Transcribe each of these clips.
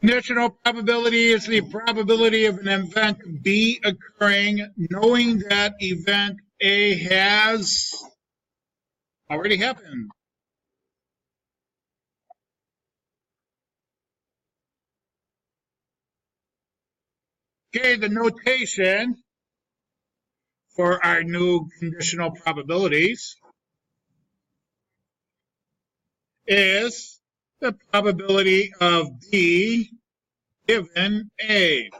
Conditional probability is the probability of an event B occurring, knowing that event A has already happened. Okay, the notation for our new conditional probabilities is the probability of B given A.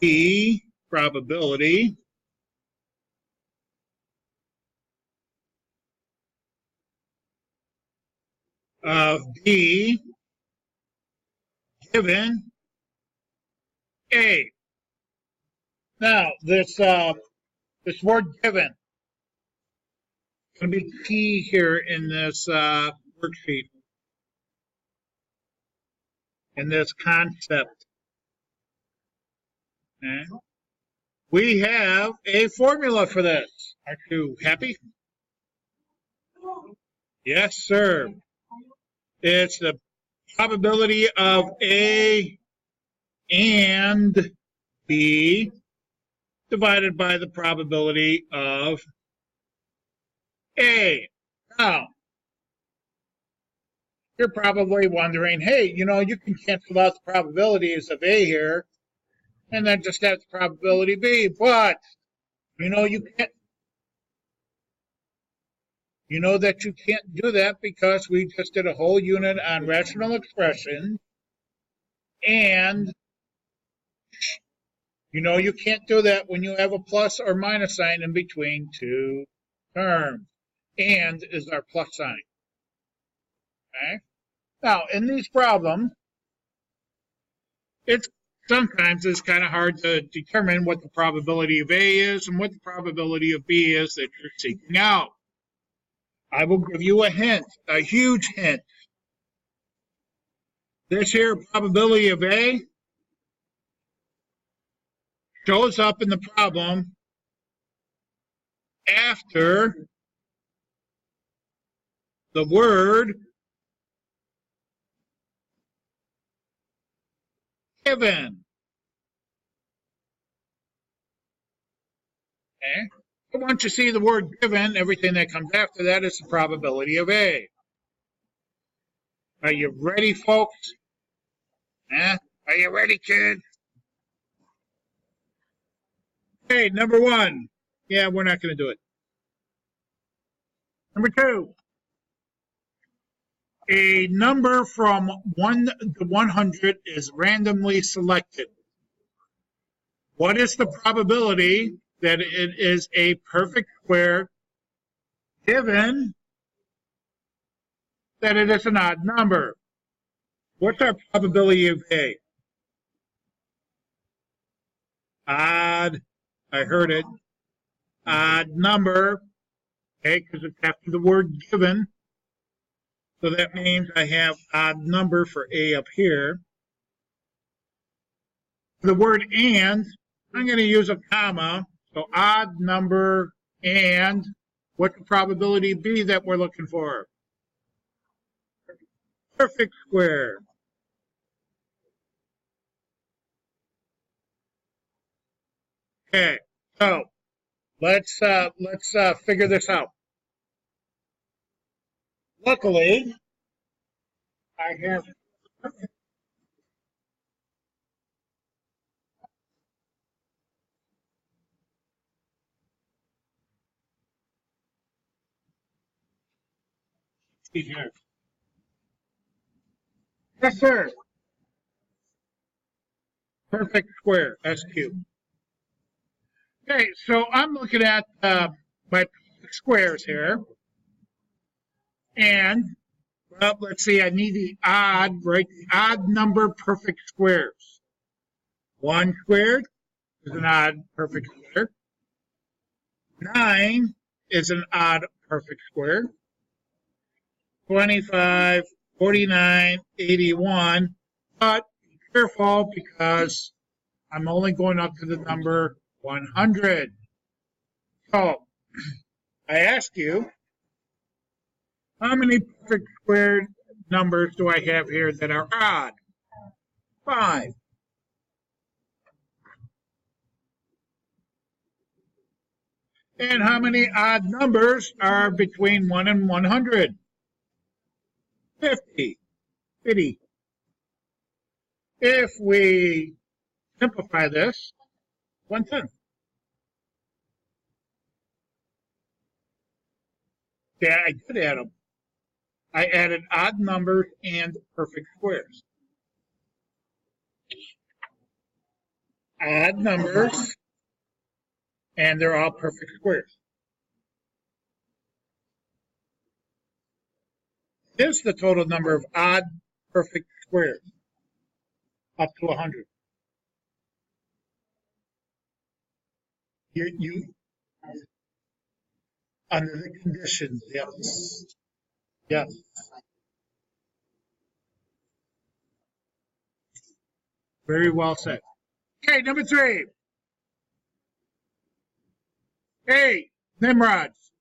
The probability of B given A. Now, this word given is going to be key here in this worksheet, in this concept. Okay. We have a formula for this. Aren't you happy? Yes, sir. It's the probability of A and B divided by the probability of A. Now, you're probably wondering, hey, you know, you can cancel out the probabilities of A here and then just have the probability B, but you know you can't. You know that you can't do that because we just did a whole unit on rational expressions, and you know you can't do that when you have a plus or minus sign in between two terms. And is our plus sign. Okay. Now, in these problems, sometimes it's kind of hard to determine what the probability of A is and what the probability of B is that you're seeking out. I will give you a hint, a huge hint. This here probability of A shows up in the problem after the word given. Okay. But once you see the word given, everything that comes after that is the probability of A. Are you ready, folks? Are you ready, kids? Okay, number one. Yeah, we're not going to do it. Number two. A number from 1 to 100 is randomly selected. What is the probability that it is a perfect square given that it is an odd number? What's our probability of A? Odd. I heard it. Odd number. Okay, because it's after the word given. So that means I have odd number for A up here. For the word and, I'm going to use a comma. So odd number and what's the probability B that we're looking for? Perfect square. Okay, so let's figure this out. Luckily, I have here. Yes, sir. Perfect square, SQ. Okay, so I'm looking at my squares here. And, well, let's see, I need the odd, right? The odd number perfect squares. 1 squared is an odd perfect square. 9 is an odd perfect square. 25, 49, 81. But be careful because I'm only going up to the number 100. So, I ask you, how many perfect squared numbers do I have here that are odd? 5. And how many odd numbers are between 1 and 100? 50. 50. If we simplify this, 1/10. Yeah, I did add them. I added odd numbers and perfect squares. Odd numbers, and they're all perfect squares. This is the total number of odd perfect squares, up to 100. You under the conditions, yes. Yes. Very well said. Okay, number 3. Hey, Nimrods.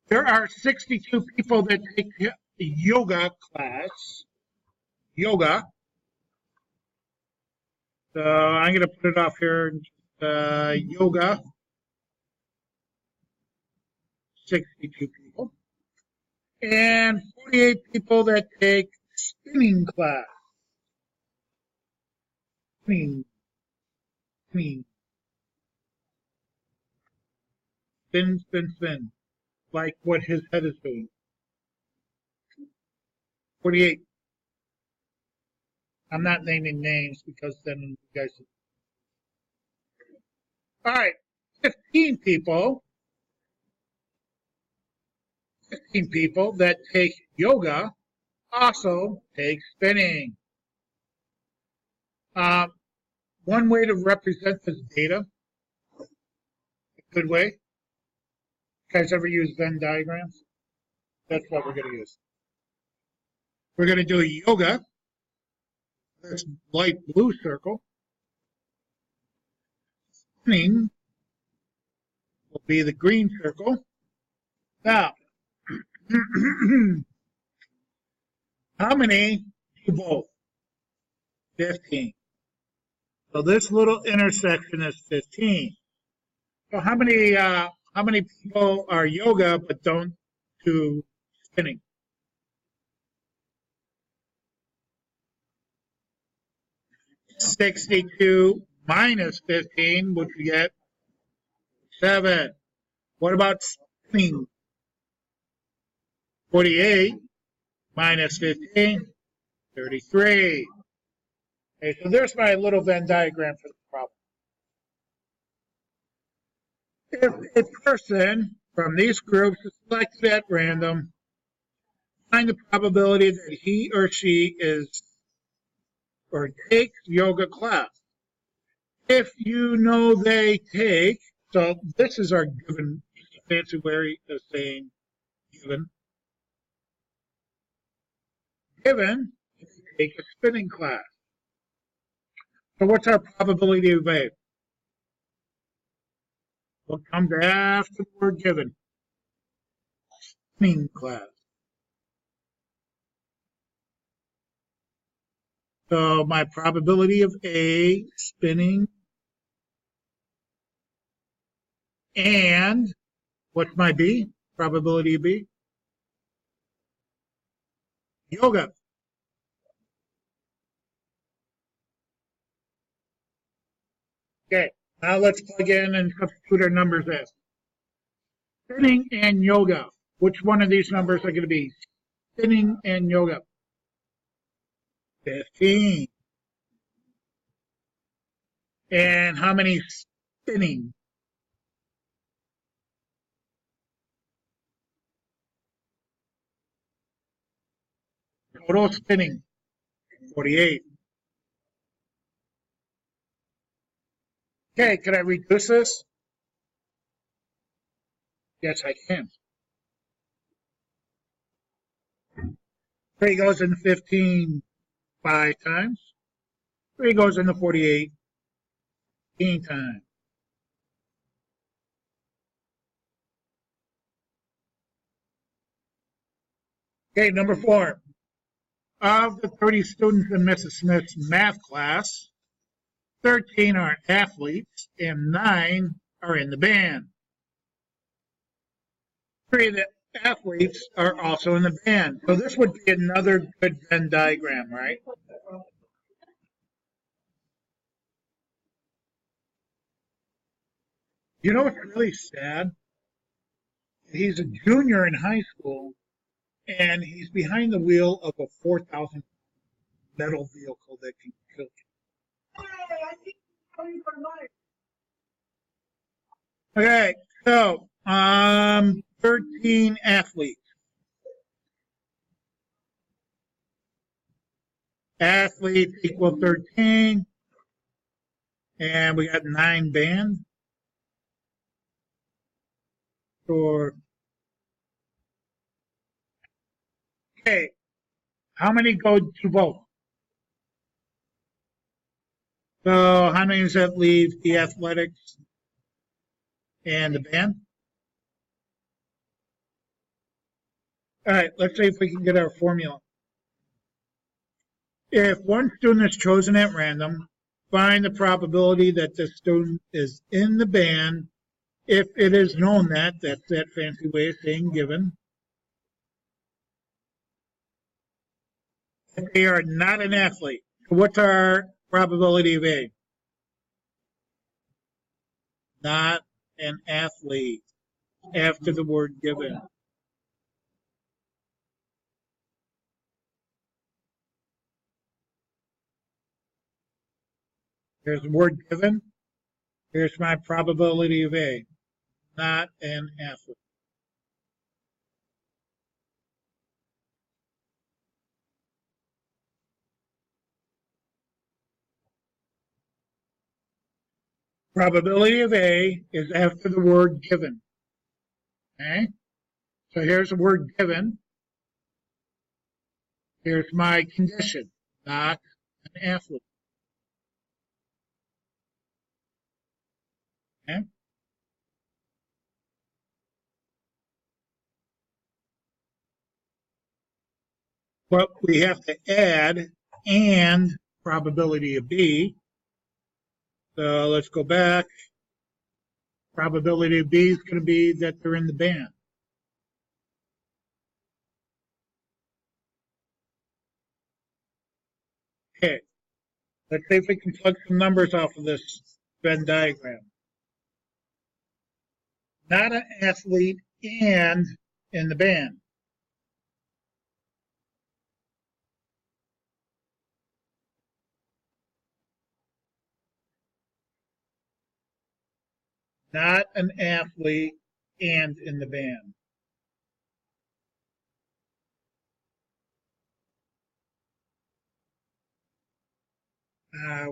There are 62 people that take yoga class. Yoga. So I'm going to put it off here. Yoga. 62 people. And 48 people that take spinning class. Spinning. Spin, spin, spin. Like what his head is doing. 48. I'm not naming names because then you guys. All right. 15 people. 15 people that take yoga also take spinning. One way to represent this data, a good way. You guys ever use Venn diagrams? That's what we're going to use. We're going to do yoga. This light blue circle. Spinning will be the green circle. Now, how many do both? 15. So this little intersection is 15. So how many people are yoga but don't do spinning? 62 minus 15, which we get 7. What about spinning? 48 minus 15, 33. Okay, so there's my little Venn diagram for the problem. If a person from these groups is selected at random, find the probability that he or she is or takes yoga class. If you know they take, so this is our given, fancy way of saying given. Given, if you take a spinning class. So what's our probability of A? What comes after the word given? Spinning class. So my probability of A spinning and what's my B? Probability of B? Yoga. Okay, now let's plug in and substitute our numbers in. Spinning and yoga. Which one of these numbers are going to be? Spinning and yoga. 15. And how many spinning? Total spinning, 48. Okay, can I reduce this? Yes, I can. 3 goes into 15 5 times. 3 goes into 48 15 times. Okay, number 4. Of the 30 students in Mrs. Smith's math class, 13 are athletes and 9 are in the band. 3 of the athletes are also in the band. So this would be another good Venn diagram, right? You know what's really sad? He's a junior in high school, and he's behind the wheel of a 4,000 metal vehicle that can kill you. Okay, so 13 athletes. Athletes equal 13, and we got 9 bands. Or okay, how many go to both? So how many does that leave the athletics and the band? All right, let's see if we can get our formula. If one student is chosen at random, find the probability that the student is in the band if it is known that, that's that fancy way of saying given, if they are not an athlete. What's our probability of A? Not an athlete after the word given. Here's the word given. Here's my probability of A. Not an athlete. Probability of A is after the word given. Okay? So here's the word given. Here's my condition. Not an athlete. Okay? But we have to add and probability of B. So let's go back. Probability of B is going to be that they're in the band. Okay, let's see if we can plug some numbers off of this Venn diagram. Not an athlete and in the band. Not an athlete and in the band.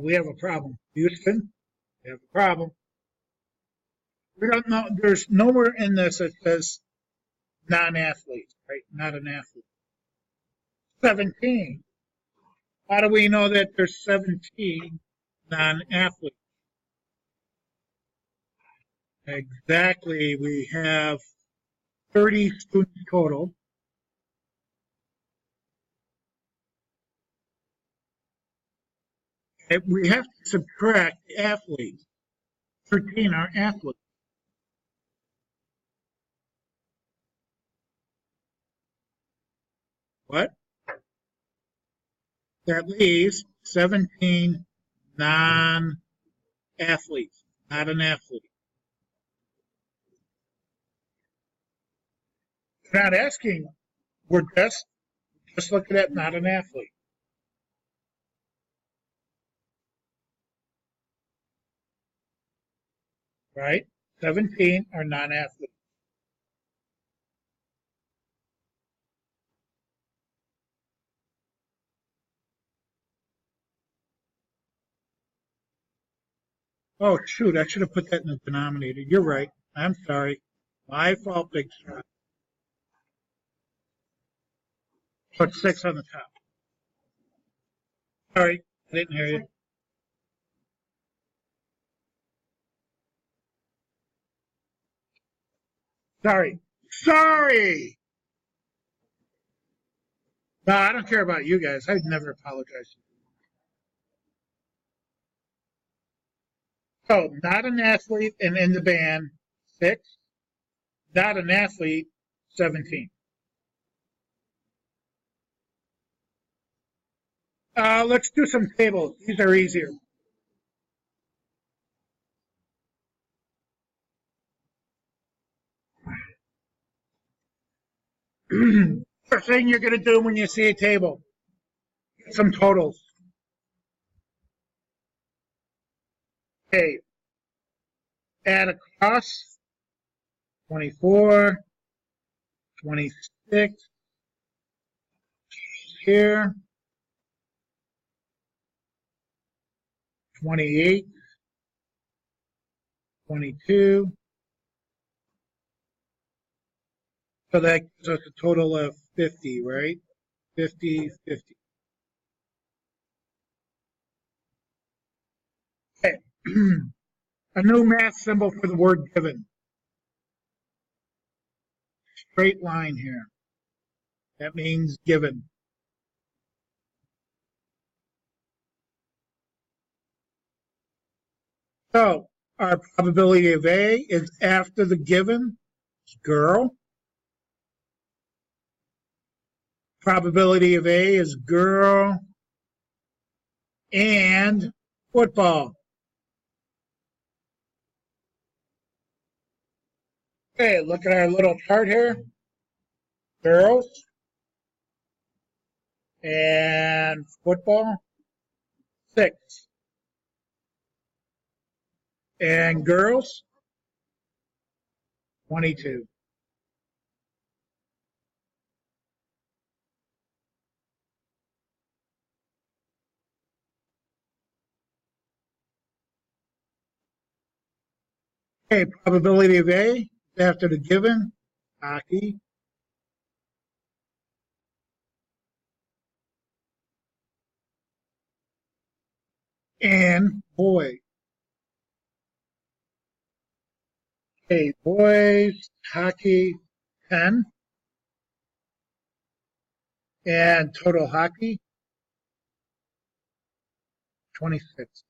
We have a problem. Houston, we have a problem. We don't know. There's nowhere in this that says non-athlete, right? Not an athlete. 17. How do we know that there's 17 non-athletes? Exactly. We have 30 students total. And we have to subtract athletes. 13 are athletes. What? That leaves 17 non-athletes, not an athlete. We're not asking, we're just looking at not an athlete. Right? 17 are non-athletes. Oh, shoot, I should have put that in the denominator. You're right. I'm sorry. My fault, big shot. Put 6 on the top. Sorry, I didn't hear you. Sorry. Sorry! No, I don't care about you guys. I'd never apologize. So, not an athlete and in the band, 6. Not an athlete, 17. Let's do some tables. These are easier. First thing you're going to do when you see a table, get some totals. Okay, add across 24, 26 here, 28, 22. So that gives us a total of 50, right? 50, 50. Okay. A new math symbol for the word given. Straight line here. That means given. So our probability of A is after the given, girl. Probability of A is girl and football. Okay, look at our little chart here. Girls and football, 6. And girls, 22. Okay, probability of A is after the given, hockey. And boy. Okay, boys, hockey, 10. And total hockey, 26.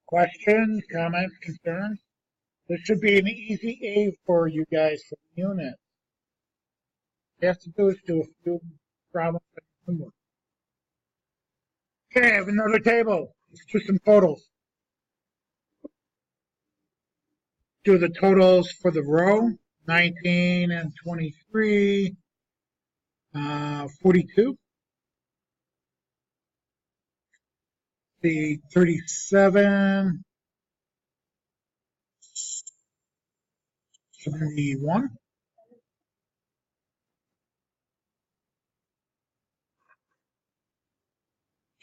Questions, comments, concerns? This should be an easy A for you guys for the unit. All you have to do is do a few problems. Okay, I have another table. Let's do some totals. Do the totals for the row, 19 and 23, 42. The 37, 71.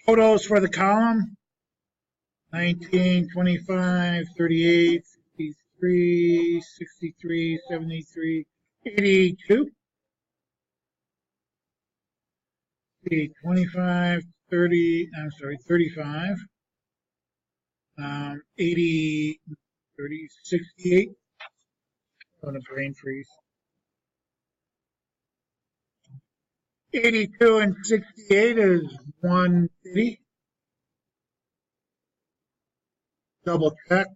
Totals for the column, 19, 25, 38, 53, 63, 73, 82. The 25, 30, I'm sorry, 35, 80, 30, 68. On a brain freeze. 82 and 68 is 150. Double check.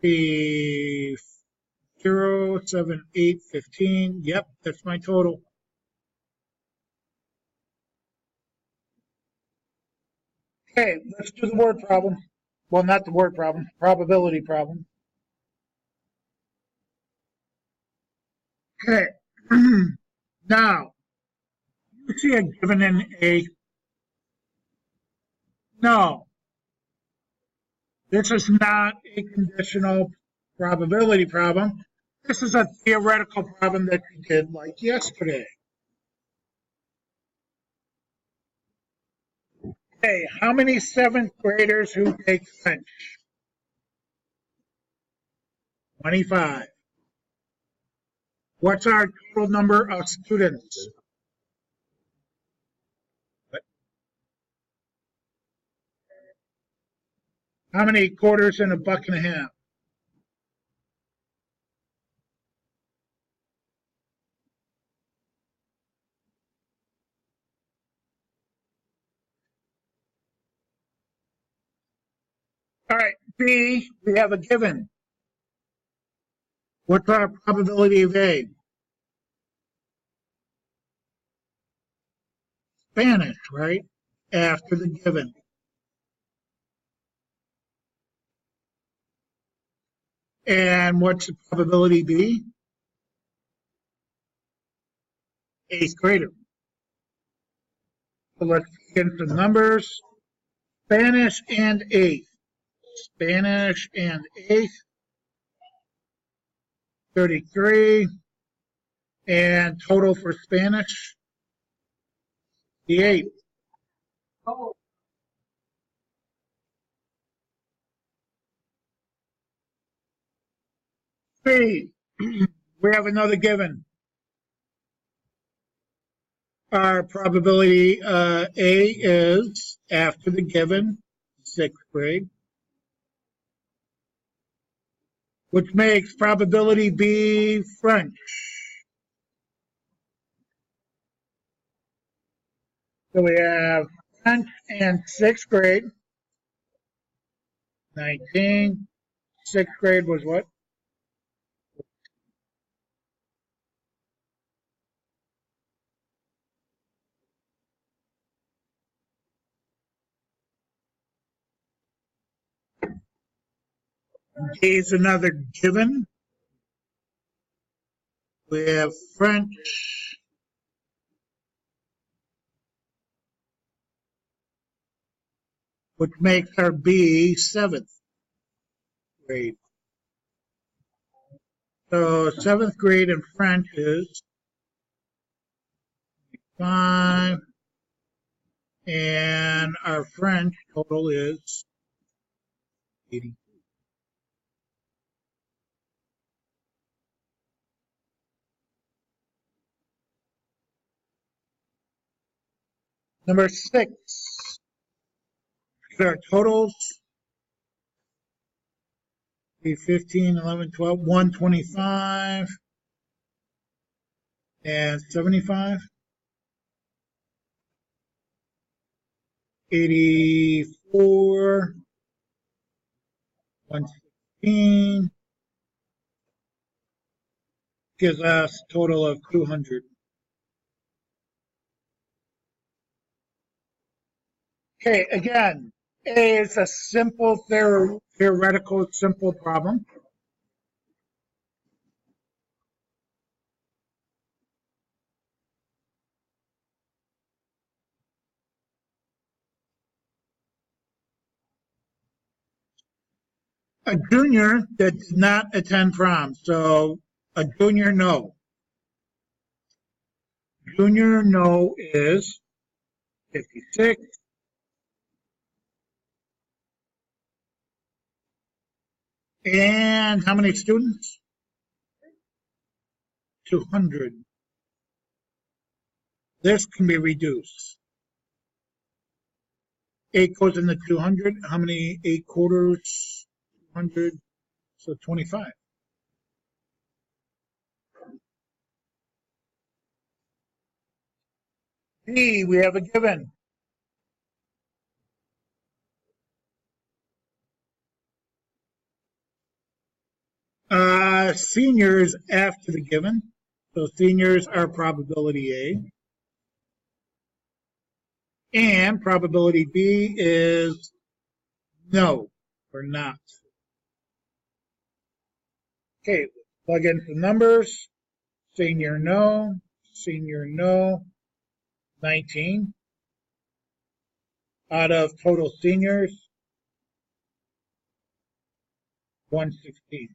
The 0, 7, 8, 15. Yep, that's my total. Okay, let's do the word problem. Well, not the word problem, probability problem. Okay. Now, you see a given in A. No, this is not a conditional probability problem. This is a theoretical problem that you did like yesterday. Okay, how many 7th graders who take French? 25. What's our total number of students? How many quarters in a buck and a half? All right, B, we have a given. What's our probability of A? Spanish, right? After the given. And what's the probability B? Eighth grader. So let's get some numbers. Spanish and eighth. Spanish and eighth. 33. And total for Spanish, the eighth. B, we have another given. Our probability A is after the given, sixth grade, which makes probability B French. So we have French and sixth grade, 19. Sixth grade was what? D is another given. We have French, which makes our B seventh grade. So seventh grade in French is 5, and our French total is 80. Number 6. Our totals. 15, 11, 12, 125, and 75. 84, 116, gives us a total of 200. Okay, again, A is a simple theoretical simple problem. A junior that did not attend prom, so a junior no. Junior no is 56. And how many students? 200. This can be reduced. 8 goes into 200. How many 8 quarters? 200. So 25. B, we have a given. Seniors after the given. So seniors are probability A. And probability B is no or not. Okay, plug in some numbers. Senior no, 19. Out of total seniors, 116.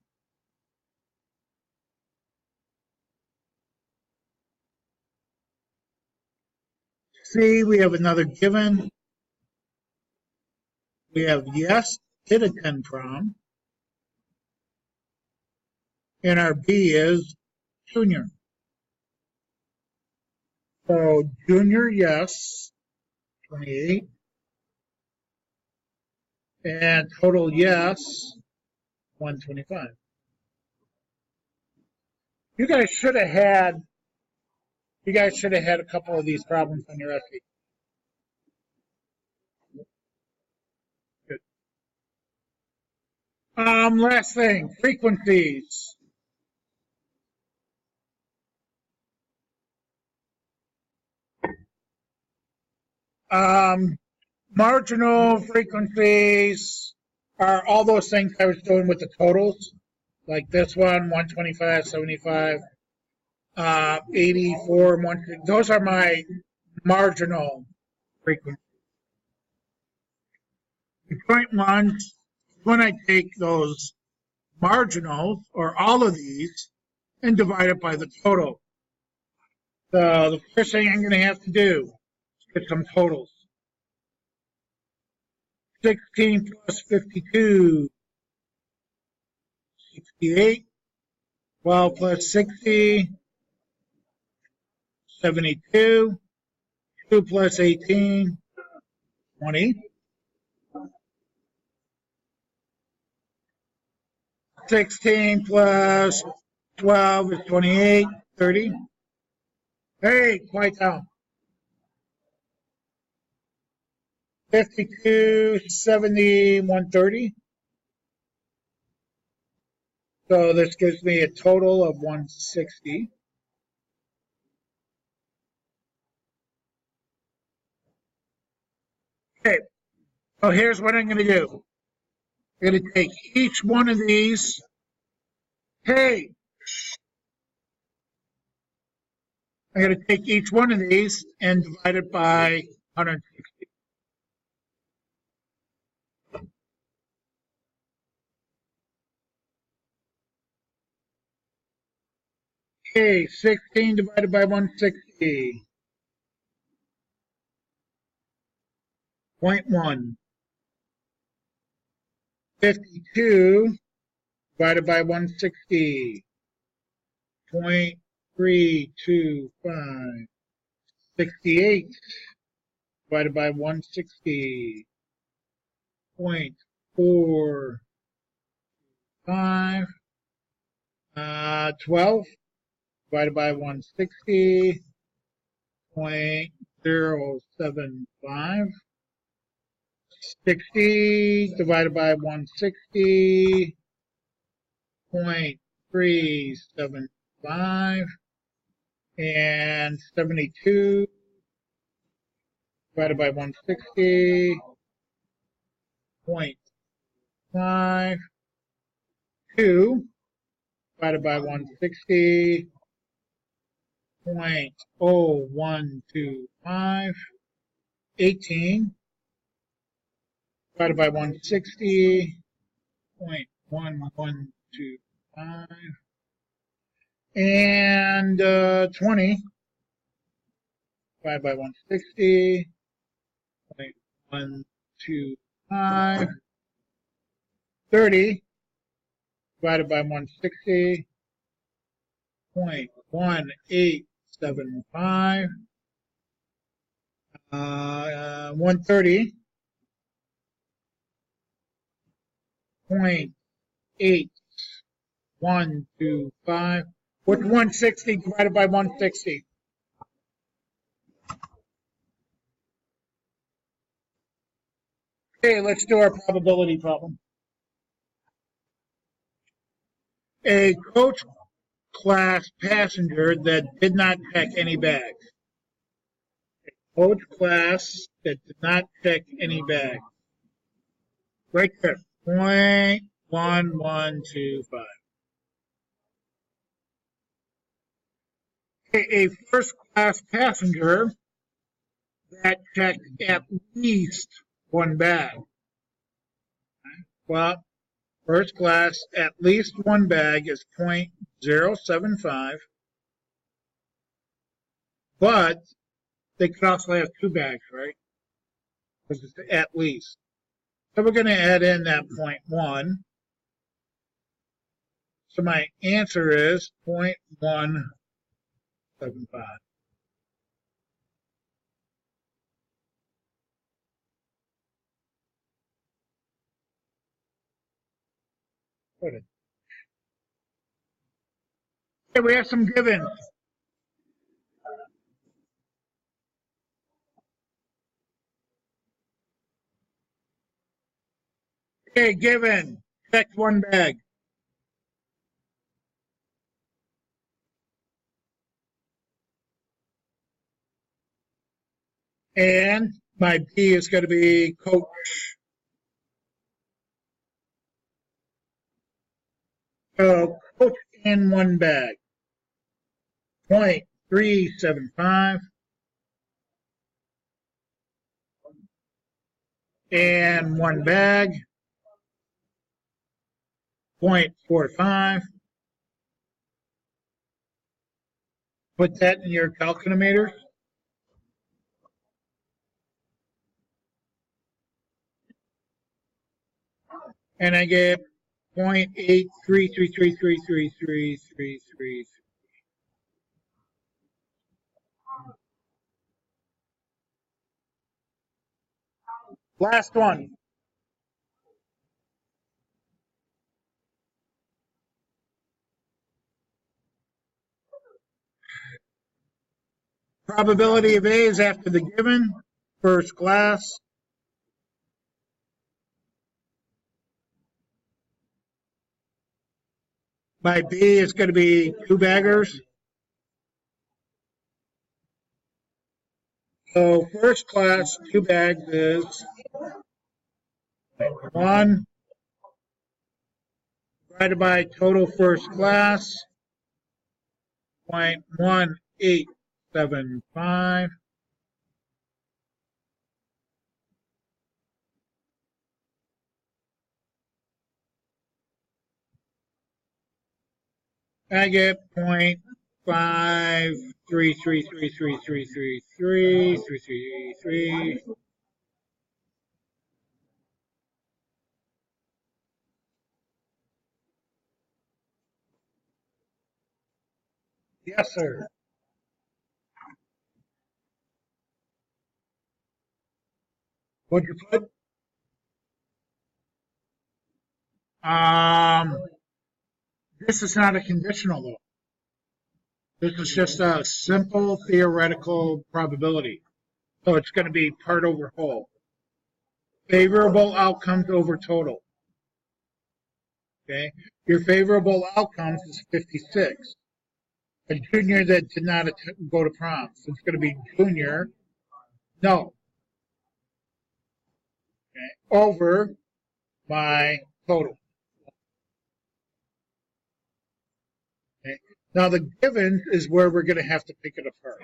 C, we have another given. We have yes, did attend prom. And our B is junior. So junior, yes, 28. And total yes, 125. You guys should have had a couple of these problems on your essay. Good. Last thing, frequencies. Marginal frequencies are all those things I was doing with the totals, like this one, 125, 75, 84, 150. Those are my marginal frequencies. The point one, when I take those marginals, or all of these, and divide it by the total. So the first thing I'm going to have to do is get some totals. 16 plus 52, 68. 12 plus 60, 72. 2 plus 18, 20. 16 plus 12 is 28, 30. Hey, quiet down. 52, 70, 130. So this gives me a total of 160. Okay, so here's what I'm going to do. I'm going to take each one of these. Hey, I'm going to take each one of these and divide it by 160. Okay, 16 divided by 160. 0.1. 52 divided by 160. 0.325. 68 divided by 160. 0.45. 12 divided by 160. 0.075. 60 divided by 160. 0.375. And 72 divided by 160. 0.5. 2 divided by 160. 0.0125. 18 divided by 160. 0.1125. And 20 divided by 160. 0.125. 30 divided by 160. 0.1875. 130. 0.8125. What's 160 divided by 160? Okay, let's do our probability problem. A coach class passenger that did not check any bags. A coach class that did not check any bags. Right there. 0.1125. A first class passenger that checked at least one bag. Well, first class at least one bag is 0.075, but they could also have two bags, right? Because it's at least. So we're going to add in that 0.1. So my answer is 0.175. Okay, we have some givens. Okay, given. Check one bag. And my B is going to be coach. So coach in one bag. 0.375. And one bag. 0.45. Put that in your calculator. And I get 0.833333333. Last one. Probability of A is after the given, first class. My B is going to be two baggers. So first class, two bags is 1 divided by total first class, 0.1875. I get 0.533333333. Yes, sir. What'd you put? This is not a conditional though. This is just a simple theoretical probability. So it's going to be part over whole. Favorable outcomes over total. Okay. Your favorable outcomes is 56. A junior that did not go to prom. So it's going to be junior. No. Okay. Over my total. Okay. Now the given is where we're going to have to pick it apart.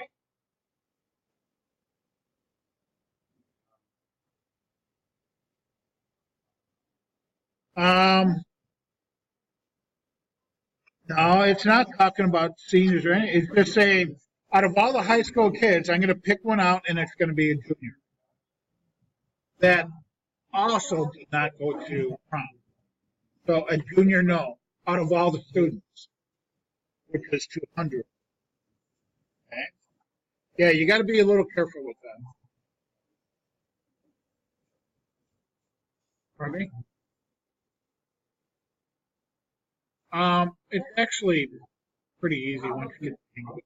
No, it's not talking about seniors or anything. It's just saying, out of all the high school kids, I'm going to pick one out, and it's going to be a junior that also did not go to prom. So a junior, no, out of all the students, which is 200. Okay? Yeah, you got to be a little careful with that. Pardon me? It's actually pretty easy once you get the hang of it.